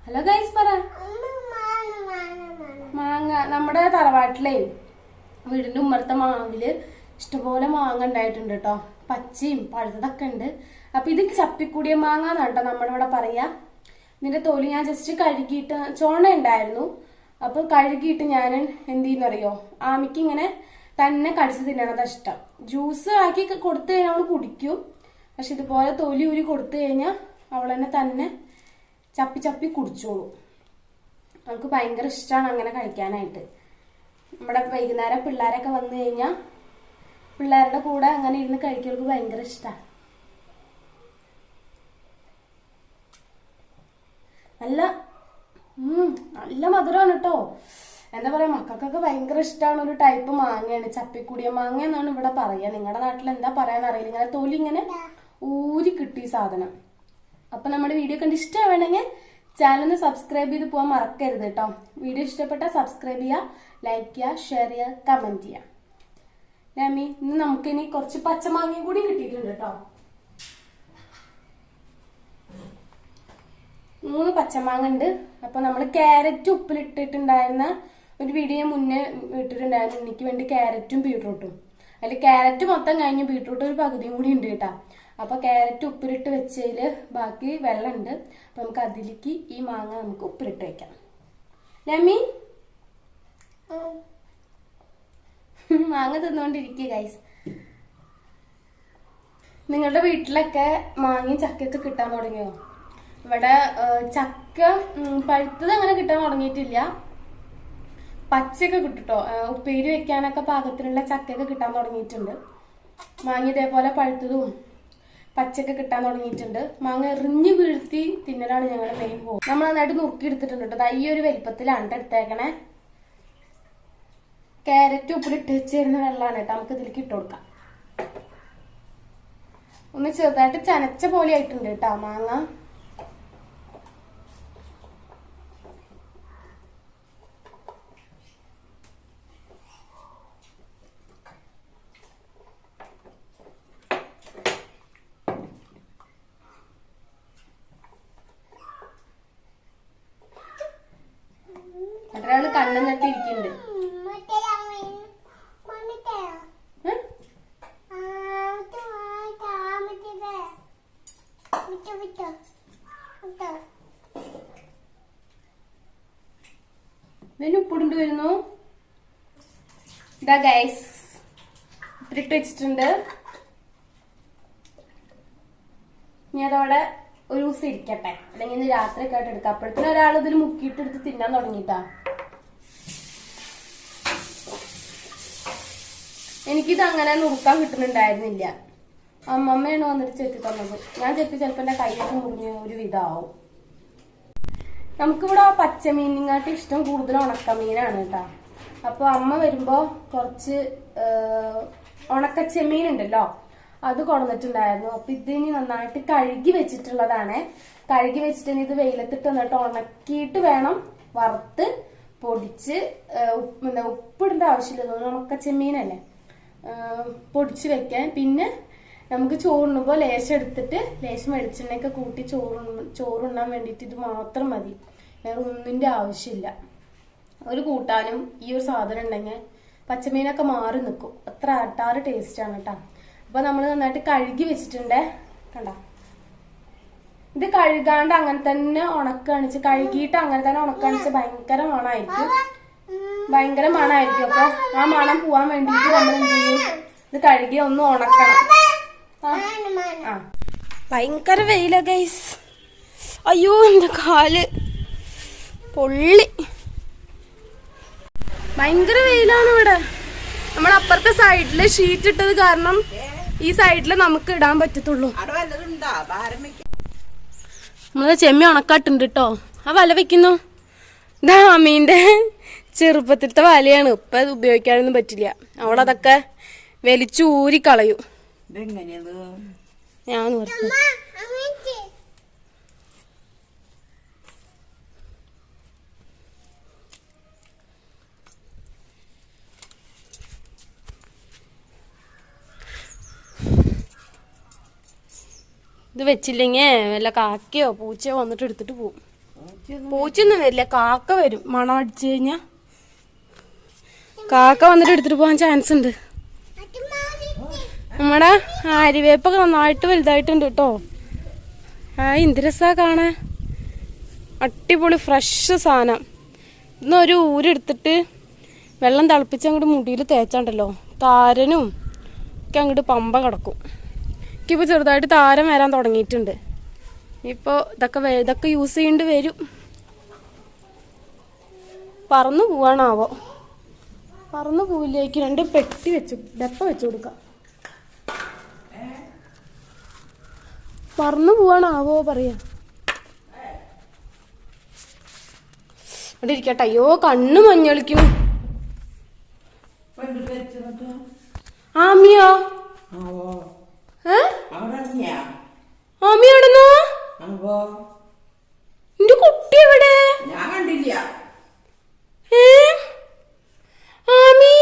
Hello guys പറ. മാങ്ങ നമ്മുടെ തറവാട്ടിലെ വീടിന്റെ ഉമ്മറത്തെ മാവില് ഇഷ്ടംപോലെ മാങ്ങ ഉണ്ടായിട്ടുണ്ട് കേട്ടോ. പച്ചയും പഴുത്തതൊക്കെ ഉണ്ട്. അപ്പൊ ഇത് ചപ്പിക്കൂടിയ മാങ്ങ എന്നാട്ടോ നമ്മുടെ ഇവിടെ പറയാ. ഇതിന്റെ തൊലി ഞാൻ ജസ്റ്റ് കഴുകിയിട്ട് ചോണ ഉണ്ടായിരുന്നു. അപ്പൊ കഴുകിയിട്ട് ഞാൻ എന്ത് ചെയ്യുന്നറിയോ, ആമിക്ക് ഇങ്ങനെ തന്നെ കടിച്ചു തിന്നണതാ ഇഷ്ടം. ജ്യൂസ് ആക്കി കൊടുത്തു കഴിഞ്ഞാൽ അവള് കുടിക്കും. പക്ഷെ ഇതുപോലെ തൊലി ഊരി കൊടുത്തു കഴിഞ്ഞാൽ അവൾ തന്നെ ചപ്പി ചപ്പി കുടിച്ചോളൂ. അവൾക്ക് ഭയങ്കര ഇഷ്ടമാണ് അങ്ങനെ കഴിക്കാനായിട്ട്. നമ്മുടെ വൈകുന്നേരം പിള്ളേരൊക്കെ വന്നു കഴിഞ്ഞാൽ പിള്ളേരുടെ കൂടെ അങ്ങനെ ഇരുന്ന് കഴിക്കൾക്ക് ഭയങ്കര ഇഷ്ടമാണ്. നല്ല നല്ല മധുരമാണ് കേട്ടോ. എന്താ പറയാ, മക്കൾക്കൊക്കെ ഭയങ്കര ഇഷ്ടമാണ്. ഒരു ടൈപ്പ് മാങ്ങയാണ്, ചപ്പിക്കുടിയ മാങ്ങ എന്നാണ് ഇവിടെ പറയാ. നിങ്ങളുടെ നാട്ടിൽ എന്താ പറയാന്ന് അറിയില്ല. ഇങ്ങനെ തൊലി ഇങ്ങനെ ഊരി കിട്ടിയ സാധനം. അപ്പൊ നമ്മുടെ വീഡിയോ കണ്ട് ഇഷ്ടമാണെങ്കിൽ ചാനൽ സബ്സ്ക്രൈബ് ചെയ്ത് പോകാൻ മറക്കരുത് കേട്ടോ. വീഡിയോ ഇഷ്ടപ്പെട്ടാൽ സബ്സ്ക്രൈബ് ചെയ്യുക, ലൈക്ക് ചെയ്യുക, ഷെയർ ചെയ്യുക, കമന്റ് ചെയ്യുക. രാമി, ഇന്ന് നമുക്കിനി കുറച്ച് പച്ചമാങ്ങ കൂടി കിട്ടിയിട്ടുണ്ട് കേട്ടോ. 3 പച്ചമാങ്ങ ഉണ്ട്. അപ്പൊ നമ്മൾ ക്യാരറ്റ് ഉപ്പിലിട്ടിട്ടുണ്ടായിരുന്ന ഒരു വീഡിയോ മുന്നേ ഇട്ടിട്ടുണ്ടായിരുന്നു. എനിക്ക് വേണ്ടി ക്യാരറ്റും ബീട്രൂട്ടും. അതിൽ ക്യാരറ്റ് മൊത്തം കഴിഞ്ഞ് ബീട്രൂട്ട് ഒരു പകുതിയും കൂടി ഉണ്ട് കേട്ടോ. അപ്പൊ ക്യാരറ്റ് ഉപ്പിലിട്ട് വെച്ചതില് ബാക്കി വെള്ളം ഉണ്ട്. അപ്പൊ നമുക്ക് അതിലേക്ക് ഈ മാങ്ങ നമുക്ക് ഉപ്പിലിട്ട് വെക്കാം. രമി മാങ്ങ തിന്നുകൊണ്ടിരിക്കുക ഗൈസ്. നിങ്ങളുടെ വീട്ടിലൊക്കെ മാങ്ങയും ചക്കയൊക്കെ കിട്ടാൻ തുടങ്ങിയോ? ഇവിടെ ചക്ക പഴുത്തത് അങ്ങനെ കിട്ടാൻ തുടങ്ങിയിട്ടില്ല. പച്ചയൊക്കെ കിട്ടുട്ടോ. ഉപ്പേരി വെക്കാനൊക്കെ പാകത്തിനുള്ള ചക്കയൊക്കെ കിട്ടാൻ തുടങ്ങിയിട്ടുണ്ട്. മാങ്ങ ഇതേപോലെ പഴുത്തതും പച്ചയൊക്കെ കിട്ടാൻ തുടങ്ങിയിട്ടുണ്ട്. മാങ്ങ എറിഞ്ഞു വീഴ്ത്തി തിന്നലാണ് ഞങ്ങളുടെ മെയിൻ ഹോബി. നമ്മൾ നന്നായിട്ട് നുറുക്കി എടുത്തിട്ടുണ്ട് കേട്ടോ. ഈ ഒരു വലിപ്പത്തിലാണ് എടുത്തേക്കണേ. ക്യാരറ്റ് ഉപ്പിലിട്ട് വെച്ചിരുന്ന വെള്ളമാണ് കേട്ടോ. നമുക്ക് ഇതിലേക്ക് ഇട്ട് കൊടുക്കാം. ഒന്ന് ചെറുതായിട്ട് ചനച്ച പോലെ ആയിട്ടുണ്ട് കേട്ടോ മാങ്ങ. ഒരാള് കണ്ണും നട്ടിരിക്കുന്നുണ്ട്. ഇതിന് ഉപ്പിടേണ്ടി വരുന്നു. ഇതാ ഗൈസ്, ഇട്ടിട്ട് വെച്ചിട്ടുണ്ട്. ഇനി അതോടെ ഒരു ദിവസം ഇരിക്കട്ടെ, അല്ലെങ്കിൽ ഇന്ന് രാത്രി ഒക്കെ ആയിട്ട് എടുക്കാം. അപ്പോഴത്തേനും ഒരാൾ ഇതിൽ മുക്കിയിട്ട് എടുത്ത് തിന്നാൻ തുടങ്ങിട്ടാ. എനിക്കിത് അങ്ങനെ നുറുക്കാൻ കിട്ടുന്നുണ്ടായിരുന്നില്ല. അമ്മമ്മയാണ് വന്നിട്ട് ചെത്തി തന്നത്. ഞാൻ ചെത്തി ചിലപ്പോ എന്റെ കൈയൊക്കെ മുറിഞ്ഞ ഒരു വിധാവും. നമുക്കിവിടെ ആ പച്ചമീനിങ്ങാട്ടി ഇഷ്ടം കൂടുതൽ ഉണക്കമീനാണ് കേട്ടാ. അപ്പൊ അമ്മ വരുമ്പോ കുറച്ച് ഉണക്കച്ചെമ്മീൻ ഉണ്ടല്ലോ, അത് കൊണ്ടുവന്നിട്ടുണ്ടായിരുന്നു. അപ്പൊ ഇതിനി നന്നായിട്ട് കഴുകി വെച്ചിട്ടുള്ളതാണ്. കഴുകി വെച്ചിട്ട് ഇത് വെയിലത്തിട്ട് വന്നിട്ട് ഉണക്കിയിട്ട് വേണം വറുത്ത് പൊടിച്ച് ഉപ്പിടേണ്ട ആവശ്യമില്ല. ഉണക്കച്ചെമ്മീനല്ലേ, പൊടിച്ച് വെക്കാൻ. പിന്നെ നമുക്ക് ചോറുണ്ണുമ്പോ ലേശം എടുത്തിട്ട് ലേശം വെളിച്ചെണ്ണയൊക്കെ കൂട്ടി ചോറുണ്ണാൻ വേണ്ടിയിട്ട് ഇത് മാത്രം മതി. വേറെ ഒന്നിന്റെ ആവശ്യമില്ല. ഒരു കൂട്ടാനും ഈ ഒരു സാധനം ഉണ്ടെങ്കിൽ പച്ചമീനൊക്കെ മാറി നിൽക്കും. അത്ര അട്ടാറ് ടേസ്റ്റ് ആണ് കേട്ടോ. അപ്പൊ നമ്മൾ നന്നായിട്ട് കഴുകി വെച്ചിട്ടുണ്ട്. കണ്ട, ഇത് കഴുകാണ്ട് അങ്ങനെ തന്നെ ഉണക്കാണിച്ച്, കഴുകിയിട്ട് അങ്ങനെ തന്നെ ഉണക്കാണിച്ച് ഭയങ്കര മണമായിരിക്കും. അപ്പൊ ആ മണം പോവാൻ വേണ്ടിയിട്ട് നമ്മൾ എന്ത് ചെയ്യും, ഇത് കഴുകി ഒന്ന് ഉണക്കണം. ഭയങ്കര വെയില ഗൈസ്. അയ്യോ, എന്റെ കാല് പൊള്ളി. ഭയങ്കര വെയിലാണ് ഇവിടെ. നമ്മൾ അപ്പുറത്തെ സൈഡില് ഷീറ്റ് ഇട്ടത് കാരണം ഈ സൈഡില് നമുക്ക് ഇടാൻ പറ്റത്തുള്ളൂ. നമ്മള് ചെമ്മി ഉണക്കാട്ടുണ്ട് കേട്ടോ. ആ വല വെക്കുന്നു. ഇതാ അമ്മീന്റെ ചെറുപ്പത്തിലത്തെ വലയാണ്. ഇപ്പൊ അത് ഉപയോഗിക്കാനൊന്നും പറ്റില്ല. അവളതൊക്കെ വലിച്ചു ഊരിക്കളയും. ഞാൻ ഇത് വെച്ചില്ലെങ്കിൽ വല്ല കാക്കയോ പൂച്ചയോ വന്നിട്ട് എടുത്തിട്ട് പോവും. പൂച്ചയൊന്നും വരില്ല, കാക്ക വരും. മണം അടിച്ചു കഴിഞ്ഞാ കാക്ക വന്നിട്ട് എടുത്തിട്ട് പോകാൻ ചാൻസ് ഉണ്ട്. നമ്മടെ ആര്യവേപ്പൊക്കെ നന്നായിട്ട് വലുതായിട്ടുണ്ട് കേട്ടോ. എന്ത് രസാ കാണാൻ, അടിപൊളി ഫ്രഷ് സാധനം. ഇന്നൊരു ഊരെടുത്തിട്ട് വെള്ളം തിളപ്പിച്ച് അങ്ങോട്ട് മുടിയിൽ തേച്ചാണ്ടല്ലോ താരനും ഒക്കെ അങ്ങോട്ട് പമ്പ കിടക്കും. എനിക്കിപ്പോൾ ചെറുതായിട്ട് താരം വരാൻ തുടങ്ങിയിട്ടുണ്ട്. ഇപ്പോൾ ഇതൊക്കെ യൂസ് ചെയ്യേണ്ടി വരും. പറന്നു പോവാണാവോ, പറന്നു പോവില്ലേക്ക്. 2 പെട്ടി ഡപ്പ വെച്ചു കൊടുക്കാം. പറന്നു പോവാണാവോ പറയാ. അവിടെ ഇരിക്കട്ടെ. അയ്യോ കണ്ണ് മഞ്ഞളിക്കുന്നു. ആമിയോ ആമിയാണെന്നോ? എന്റെ കുട്ടി എവിടെ? ആമി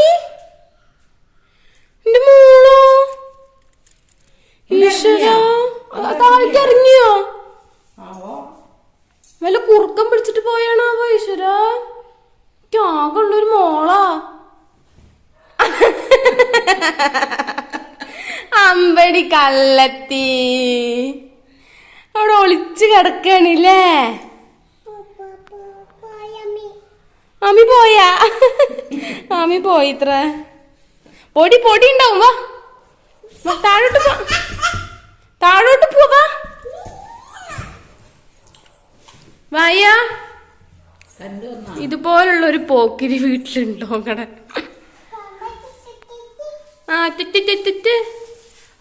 എന്റെ മോളോ? ഈശ്വരാ, താഴേക്ക് ഇറങ്ങിയോ? വല്ല കുറുക്കം പിടിച്ചിട്ട് പോയാണാവോ? ഈശ്വരാ, ആകെയുള്ളൊരു മോളാ. അമ്പടി കള്ളത്തി അവിടെ ഒളിച്ചു കിടക്കണില്ലേ? ആമി പോയാ? ആമി പോയിത്ര. പൊടി ഉണ്ടാവും. വാ താഴോട്ട് പോവാ. വായ. ഇതുപോലുള്ള ഒരു പോക്കിരി വീട്ടിലുണ്ടോ അങ്ങടെ?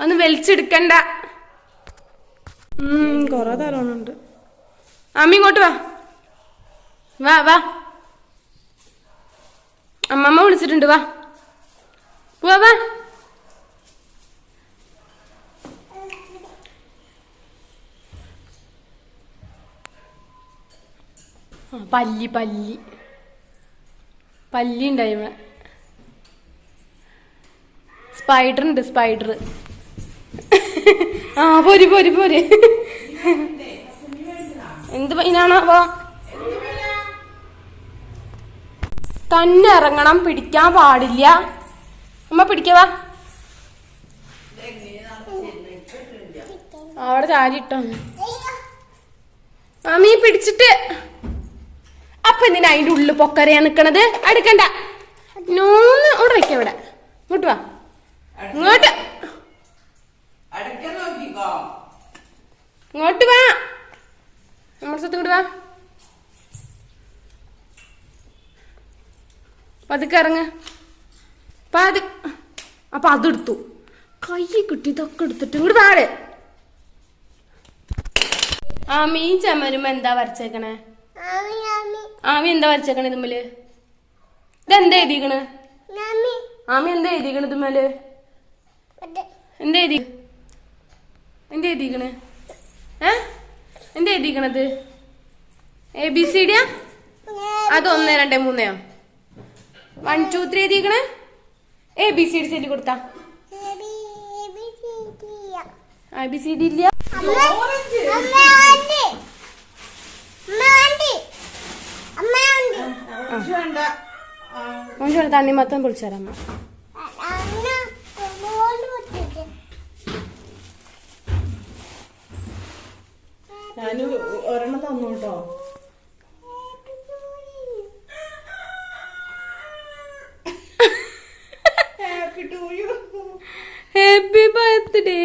ഒന്ന് വലിച്ചെടുക്കണ്ട. കൊറേ തലോണുണ്ട്. അമ്മ ഇങ്ങോട്ട് വാ. അമ്മമ്മ വിളിച്ചിട്ടുണ്ട്. വാ. പല്ലി ഉണ്ടായി. സ്പൈഡർ. പോര്. എന്ത് പൈനാണോ? തന്നെ ഇറങ്ങണം, പിടിക്കാൻ പാടില്ല. അമ്മ പിടിക്കവാ. അവിടെ ചാരിട്ടോ അമ്മീ പിടിച്ചിട്ട്. അപ്പൊ എന്തിനാ അതിന്റെ ഉള്ളിൽ പൊക്കരയാ നിക്കണത്? അടുക്കണ്ട. നോന്ന് അവിടെ വെക്കാം. ഇവിടെ ഇങ്ങോട്ട് വാ. ഇങ്ങോട്ട് വാ. നമ്മുടെ സ്ഥലത്ത് ഇങ്ങോട്ട് വാ. പതുക്കെ ഇറങ്ങ. അപ്പൊ അതെടുത്തു. കൈ കിട്ടി. ഇതൊക്കെ എടുത്തിട്ട് ഇങ്ങോട്ട് പാട്. ആമി ചമരുമ്പോ എന്താ വരച്ചേക്കണേ? ആമി എന്താ വരച്ചേക്കണേ ഇതുമ്മല്? ഇതെന്താ എഴുതിക്കണ്? ആമി എന്താ എഴുതിക്കണ് ഇതുമ്മല്? എന്താ എഴുതിക്കണ്? എന്താ എഴുതിക്കണത്? ABCD? അത് 1 2 3 1 2 3 എഴുതിക്കണേ. ABCD ചൊല്ലി കൊടുത്താ. ABCD ഇല്ല. തണ്ണി മൊത്തം പൊളിച്ചേരമ്മ. ഞാന് ഒരെണ്ണം തന്നു കേട്ടോ. Happy birthday.